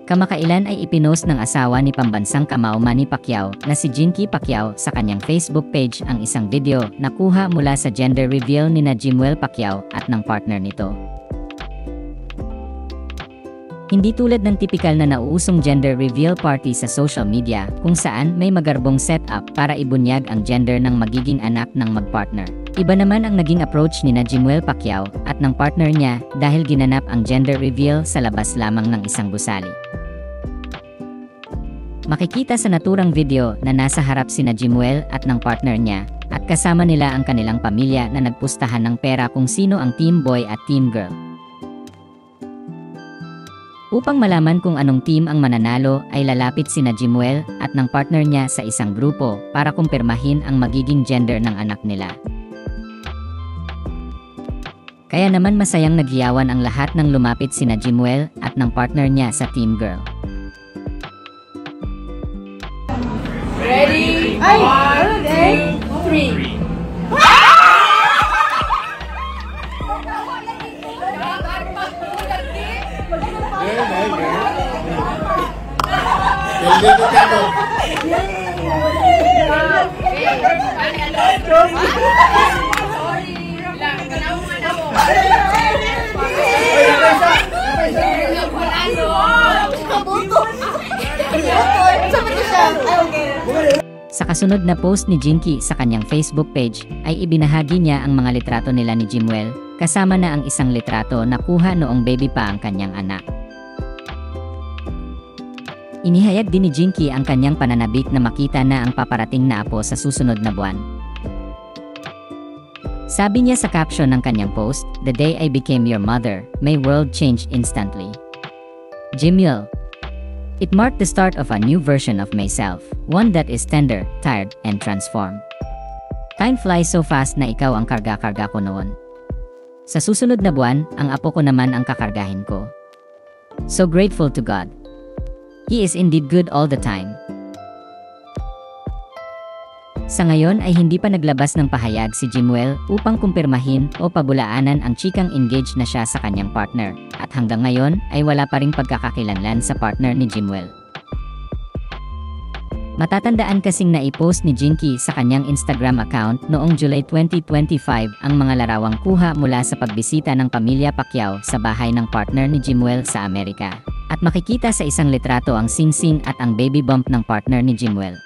Kamakailan ay ipinost ng asawa ni pambansang kamao Manny Pacquiao na si Jinky Pacquiao sa kanyang Facebook page ang isang video na kuha mula sa gender reveal ni Jimuel Pacquiao at ng partner nito. Hindi tulad ng tipikal na nauusong gender reveal party sa social media kung saan may magarbong setup para ibunyag ang gender ng magiging anak ng magpartner. Iba naman ang naging approach ni Jimuel Pacquiao at ng partner niya dahil ginanap ang gender reveal sa labas lamang ng isang gusali. Makikita sa naturang video na nasa harap sina Jimuel at ng partner niya at kasama nila ang kanilang pamilya na nagpustahan ng pera kung sino ang team boy at team girl. Upang malaman kung anong team ang mananalo ay lalapit sina Jimuel at ng partner niya sa isang grupo para kumpirmahin ang magiging gender ng anak nila. Kaya naman masayang nagyawan ang lahat nang lumapit sina Jimuel at ng partner niya sa team girl. Ready? 1, 2, 3. Sa kasunod na post ni Jinky sa kanyang Facebook page, ay ibinahagi niya ang mga litrato nila ni Jimuel, kasama na ang isang litrato na kuha noong baby pa ang kanyang anak. Inihayag din ni Jinky ang kanyang pananabik na makita na ang paparating na apo sa susunod na buwan. Sabi niya sa caption ng kanyang post, "The day I became your mother, my world changed instantly. Jimuel. It marked the start of a new version of myself, one that is tender, tired, and transformed. Time flies so fast na ikaw ang karga-karga ko noon. Sa susunod na buwan, ang apo ko naman ang kakargahin ko. So grateful to God. He is indeed good all the time." Sa ngayon ay hindi pa naglabas ng pahayag si Jimuel upang kumpirmahin o pabulaanan ang chikang engaged na siya sa kanyang partner, at hanggang ngayon ay wala pa ring pagkakakilanlan sa partner ni Jimuel. Matatandaan kasing naipost ni Jinky sa kanyang Instagram account noong July 2025 ang mga larawang kuha mula sa pagbisita ng pamilya Pacquiao sa bahay ng partner ni Jimuel sa Amerika. At makikita sa isang litrato ang singsing at ang baby bump ng partner ni Jimuel.